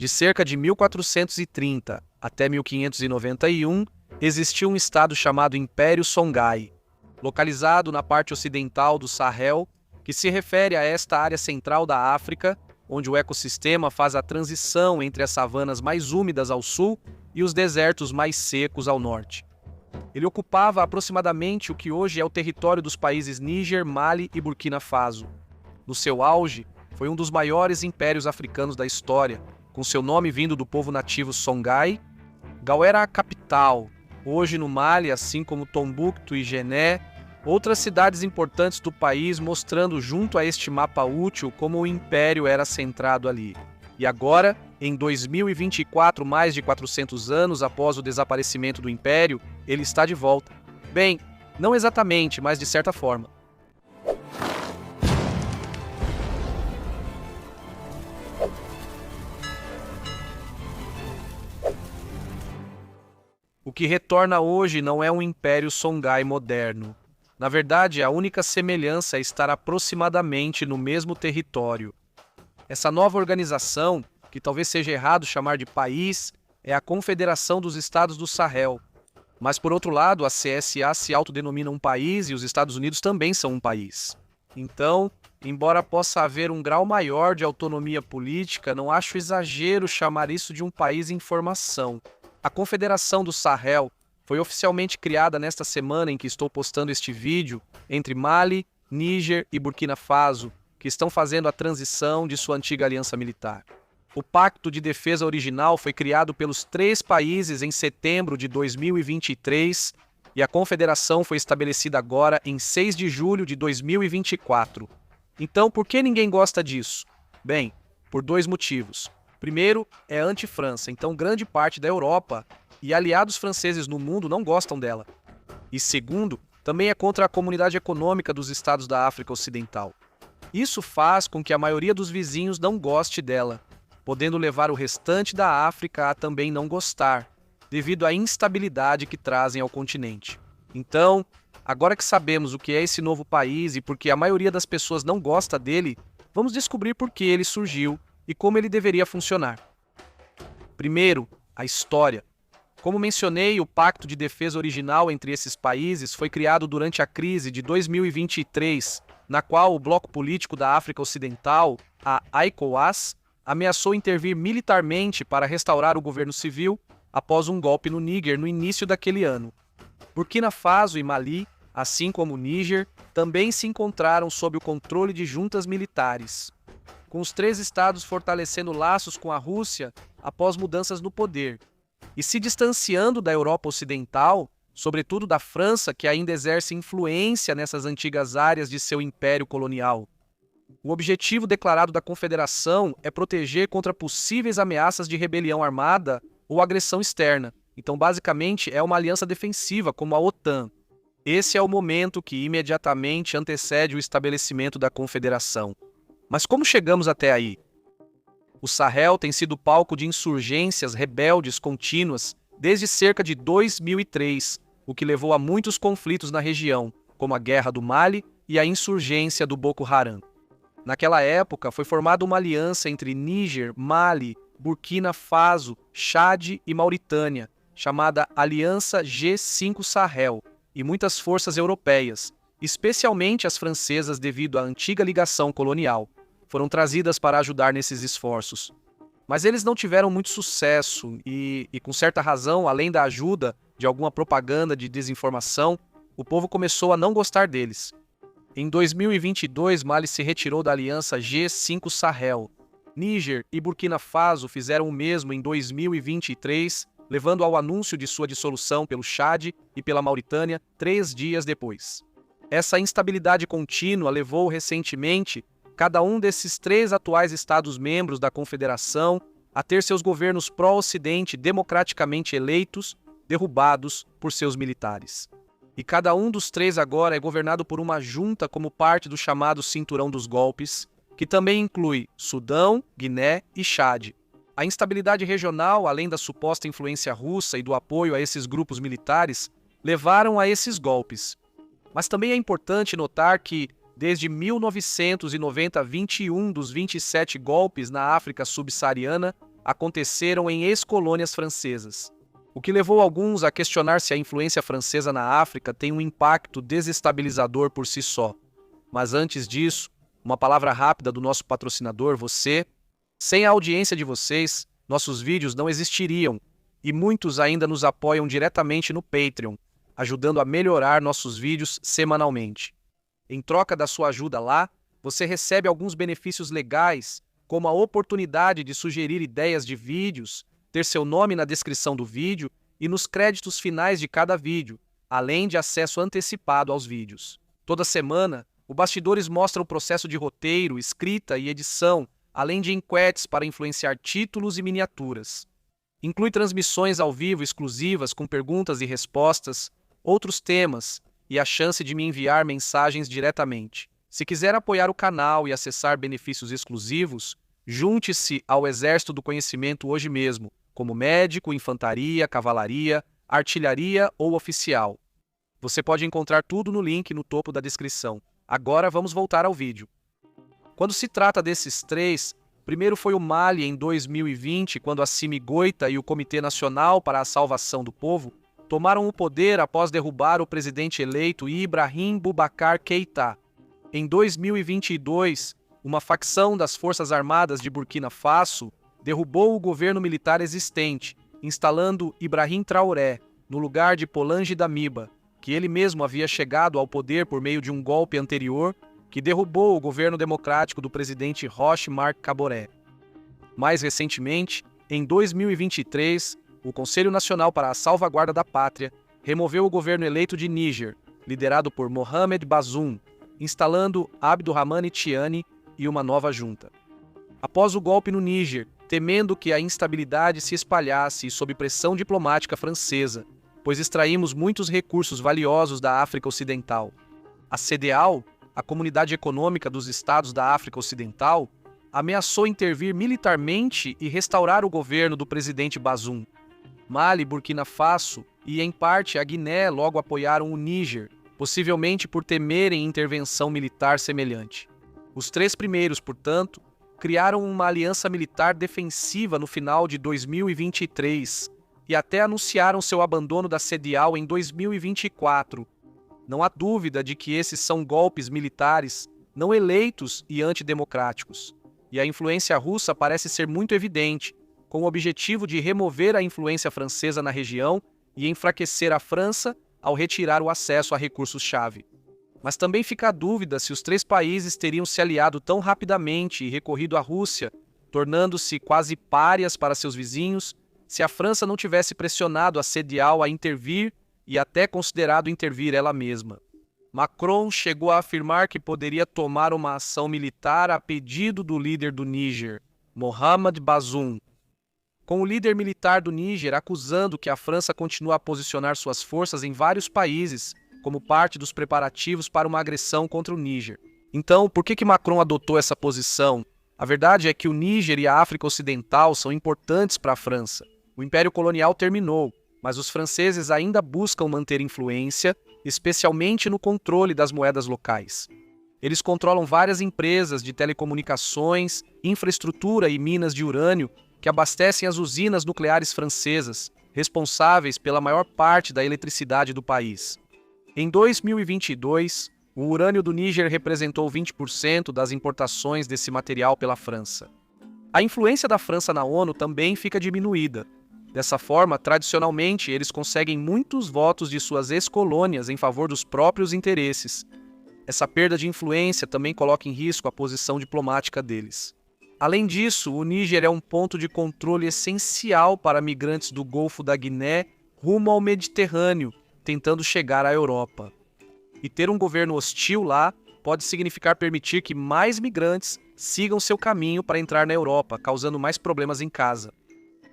De cerca de 1430 até 1591, existiu um estado chamado Império Songhai, localizado na parte ocidental do Sahel, que se refere a esta área central da África, onde o ecossistema faz a transição entre as savanas mais úmidas ao sul e os desertos mais secos ao norte. Ele ocupava aproximadamente o que hoje é o território dos países Níger, Mali e Burkina Faso. No seu auge, foi um dos maiores impérios africanos da história, com seu nome vindo do povo nativo Songhai. Gao era a capital. Hoje no Mali, assim como Tombouctou e Gené, outras cidades importantes do país, mostrando junto a este mapa útil como o império era centrado ali. E agora, em 2024, mais de 400 anos após o desaparecimento do império, ele está de volta. Bem, não exatamente, mas de certa forma. O que retorna hoje não é um Império Songhai moderno. Na verdade, a única semelhança é estar aproximadamente no mesmo território. Essa nova organização, que talvez seja errado chamar de país, é a Confederação dos Estados do Sahel. Mas, por outro lado, a CSA se autodenomina um país e os Estados Unidos também são um país. Então, embora possa haver um grau maior de autonomia política, não acho exagero chamar isso de um país em formação. A Confederação do Sahel foi oficialmente criada nesta semana em que estou postando este vídeo entre Mali, Níger e Burkina Faso, que estão fazendo a transição de sua antiga aliança militar. O Pacto de Defesa original foi criado pelos 3 países em setembro de 2023 e a Confederação foi estabelecida agora em 6 de julho de 2024. Então, por que ninguém gosta disso? Bem, por 2 motivos. Primeiro, é anti-França, então grande parte da Europa e aliados franceses no mundo não gostam dela. E segundo, também é contra a comunidade econômica dos estados da África Ocidental. Isso faz com que a maioria dos vizinhos não goste dela, podendo levar o restante da África a também não gostar, devido à instabilidade que trazem ao continente. Então, agora que sabemos o que é esse novo país e por que a maioria das pessoas não gosta dele, vamos descobrir por que ele surgiu e como ele deveria funcionar. Primeiro, a história. Como mencionei, o Pacto de Defesa original entre esses países foi criado durante a crise de 2023, na qual o bloco político da África Ocidental, a ECOWAS, ameaçou intervir militarmente para restaurar o governo civil após um golpe no Níger no início daquele ano. Burkina Faso e Mali, assim como o Níger, também se encontraram sob o controle de juntas militares, com os 3 estados fortalecendo laços com a Rússia após mudanças no poder, e se distanciando da Europa Ocidental, sobretudo da França, que ainda exerce influência nessas antigas áreas de seu império colonial. O objetivo declarado da Confederação é proteger contra possíveis ameaças de rebelião armada ou agressão externa. Então, basicamente, é uma aliança defensiva, como a OTAN. Esse é o momento que imediatamente antecede o estabelecimento da Confederação. Mas como chegamos até aí? O Sahel tem sido palco de insurgências rebeldes contínuas desde cerca de 2003, o que levou a muitos conflitos na região, como a Guerra do Mali e a insurgência do Boko Haram. Naquela época, foi formada uma aliança entre Níger, Mali, Burkina Faso, Chad e Mauritânia, chamada Aliança G5 Sahel, e muitas forças europeias, especialmente as francesas devido à antiga ligação colonial, foram trazidas para ajudar nesses esforços. Mas eles não tiveram muito sucesso e, com certa razão, além da ajuda de alguma propaganda de desinformação, o povo começou a não gostar deles. Em 2022, Mali se retirou da aliança G5 Sahel. Níger e Burkina Faso fizeram o mesmo em 2023, levando ao anúncio de sua dissolução pelo Chad e pela Mauritânia 3 dias depois. Essa instabilidade contínua levou recentemente cada um desses 3 atuais Estados-membros da Confederação a ter seus governos pró-Ocidente democraticamente eleitos, derrubados por seus militares. E cada um dos 3 agora é governado por uma junta como parte do chamado Cinturão dos Golpes, que também inclui Sudão, Guiné e Chad. A instabilidade regional, além da suposta influência russa e do apoio a esses grupos militares, levaram a esses golpes. Mas também é importante notar que, desde 1990, 21 dos 27 golpes na África subsaariana aconteceram em ex-colônias francesas, o que levou alguns a questionar se a influência francesa na África tem um impacto desestabilizador por si só. Mas antes disso, uma palavra rápida do nosso patrocinador, você. Sem a audiência de vocês, nossos vídeos não existiriam, e muitos ainda nos apoiam diretamente no Patreon, ajudando a melhorar nossos vídeos semanalmente. Em troca da sua ajuda lá, você recebe alguns benefícios legais, como a oportunidade de sugerir ideias de vídeos, ter seu nome na descrição do vídeo e nos créditos finais de cada vídeo, além de acesso antecipado aos vídeos. Toda semana, o Bastidores mostra o processo de roteiro, escrita e edição, além de enquetes para influenciar títulos e miniaturas. Inclui transmissões ao vivo exclusivas com perguntas e respostas, outros temas e a chance de me enviar mensagens diretamente. Se quiser apoiar o canal e acessar benefícios exclusivos, junte-se ao Exército do Conhecimento hoje mesmo, como médico, infantaria, cavalaria, artilharia ou oficial. Você pode encontrar tudo no link no topo da descrição. Agora vamos voltar ao vídeo. Quando se trata desses três, primeiro foi o Mali em 2020, quando Assimi Goïta e o Comitê Nacional para a Salvação do Povo tomaram o poder após derrubar o presidente eleito Ibrahim Boubacar Keïta. Em 2022, uma facção das Forças Armadas de Burkina Faso derrubou o governo militar existente, instalando Ibrahim Traoré no lugar de Solange Damiba, que ele mesmo havia chegado ao poder por meio de um golpe anterior que derrubou o governo democrático do presidente Roch Marc Kaboré. Mais recentemente, em 2023, o Conselho Nacional para a Salvaguarda da Pátria removeu o governo eleito de Níger, liderado por Mohamed Bazoum, instalando Abdourahmane Tiani e uma nova junta. Após o golpe no Níger, temendo que a instabilidade se espalhasse e sob pressão diplomática francesa, pois extraímos muitos recursos valiosos da África Ocidental. A CEDEAO, a Comunidade Econômica dos Estados da África Ocidental, ameaçou intervir militarmente e restaurar o governo do presidente Bazoum. Mali, Burkina Faso e, em parte, a Guiné logo apoiaram o Níger, possivelmente por temerem intervenção militar semelhante. Os três primeiros, portanto, criaram uma aliança militar defensiva no final de 2023 e até anunciaram seu abandono da CEDEAO em 2024. Não há dúvida de que esses são golpes militares não eleitos e antidemocráticos, e a influência russa parece ser muito evidente, com o objetivo de remover a influência francesa na região e enfraquecer a França ao retirar o acesso a recursos-chave. Mas também fica a dúvida se os três países teriam se aliado tão rapidamente e recorrido à Rússia, tornando-se quase párias para seus vizinhos, se a França não tivesse pressionado a CEDEAO a intervir e até considerado intervir ela mesma. Macron chegou a afirmar que poderia tomar uma ação militar a pedido do líder do Níger, Mohamed Bazoum, com o líder militar do Níger acusando que a França continua a posicionar suas forças em vários países como parte dos preparativos para uma agressão contra o Níger. Então, por que Macron adotou essa posição? A verdade é que o Níger e a África Ocidental são importantes para a França. O Império Colonial terminou, mas os franceses ainda buscam manter influência, especialmente no controle das moedas locais. Eles controlam várias empresas de telecomunicações, infraestrutura e minas de urânio que abastecem as usinas nucleares francesas, responsáveis pela maior parte da eletricidade do país. Em 2022, o urânio do Níger representou 20% das importações desse material pela França. A influência da França na ONU também fica diminuída. Dessa forma, tradicionalmente, eles conseguem muitos votos de suas ex-colônias em favor dos próprios interesses. Essa perda de influência também coloca em risco a posição diplomática deles. Além disso, o Níger é um ponto de controle essencial para migrantes do Golfo da Guiné rumo ao Mediterrâneo, tentando chegar à Europa. E ter um governo hostil lá pode significar permitir que mais migrantes sigam seu caminho para entrar na Europa, causando mais problemas em casa.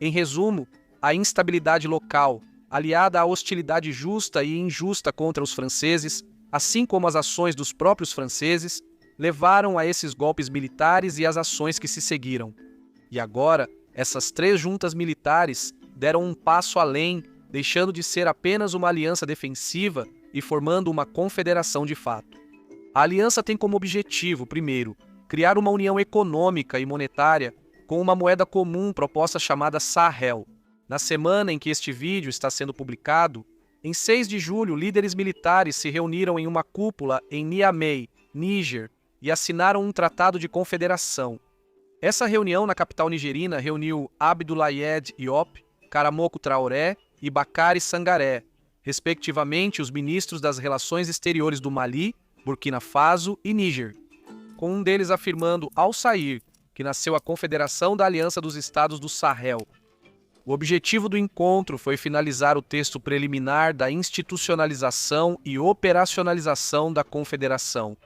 Em resumo, a instabilidade local, aliada à hostilidade justa e injusta contra os franceses, assim como as ações dos próprios franceses, levaram a esses golpes militares e as ações que se seguiram. E agora, essas três juntas militares deram um passo além, deixando de ser apenas uma aliança defensiva e formando uma confederação de fato. A aliança tem como objetivo, primeiro, criar uma união econômica e monetária com uma moeda comum proposta chamada Sahel. Na semana em que este vídeo está sendo publicado, em 6 de julho, líderes militares se reuniram em uma cúpula em Niamey, Níger, e assinaram um tratado de confederação. Essa reunião na capital nigerina reuniu Abdoulaye Diop, Karamoko Traoré e Bakary Sangaré, respectivamente os ministros das relações exteriores do Mali, Burkina Faso e Níger, com um deles afirmando ao sair que nasceu a Confederação da Aliança dos Estados do Sahel. O objetivo do encontro foi finalizar o texto preliminar da institucionalização e operacionalização da Confederação.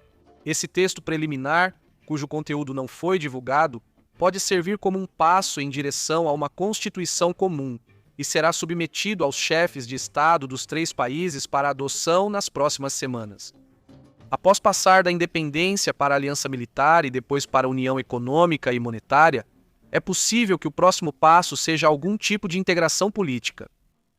Esse texto preliminar, cujo conteúdo não foi divulgado, pode servir como um passo em direção a uma Constituição comum e será submetido aos chefes de Estado dos 3 países para adoção nas próximas semanas. Após passar da independência para a aliança militar e depois para a união econômica e monetária, é possível que o próximo passo seja algum tipo de integração política.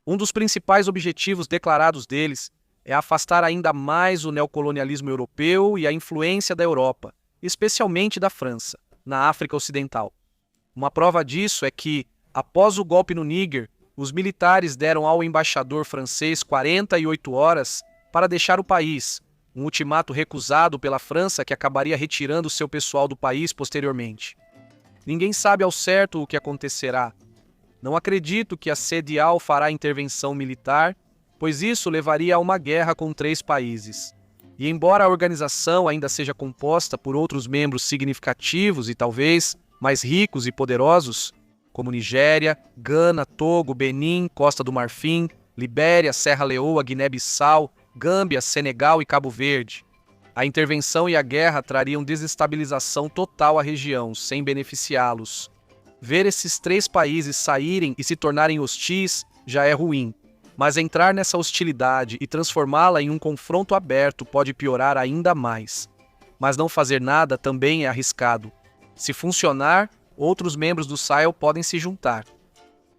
Um dos principais objetivos declarados deles é afastar ainda mais o neocolonialismo europeu e a influência da Europa, especialmente da França, na África Ocidental. Uma prova disso é que, após o golpe no Níger, os militares deram ao embaixador francês 48 horas para deixar o país, um ultimato recusado pela França que acabaria retirando seu pessoal do país posteriormente. Ninguém sabe ao certo o que acontecerá. Não acredito que a CEDEAW fará intervenção militar, pois isso levaria a uma guerra com 3 países. E embora a organização ainda seja composta por outros membros significativos e talvez mais ricos e poderosos, como Nigéria, Gana, Togo, Benin, Costa do Marfim, Libéria, Serra Leoa, Guiné-Bissau, Gâmbia, Senegal e Cabo Verde, a intervenção e a guerra trariam desestabilização total à região, sem beneficiá-los. Ver esses 3 países saírem e se tornarem hostis já é ruim, mas entrar nessa hostilidade e transformá-la em um confronto aberto pode piorar ainda mais. Mas não fazer nada também é arriscado. Se funcionar, outros membros do Sahel podem se juntar,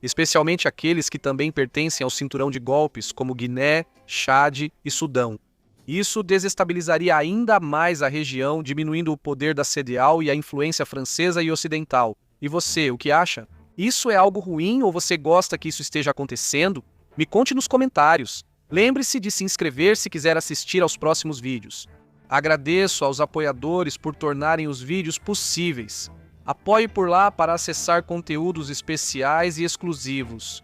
especialmente aqueles que também pertencem ao cinturão de golpes, como Guiné, Chad e Sudão. Isso desestabilizaria ainda mais a região, diminuindo o poder da CEDEAW e a influência francesa e ocidental. E você, o que acha? Isso é algo ruim ou você gosta que isso esteja acontecendo? Me conte nos comentários. Lembre-se de se inscrever se quiser assistir aos próximos vídeos. Agradeço aos apoiadores por tornarem os vídeos possíveis. Apoie por lá para acessar conteúdos especiais e exclusivos.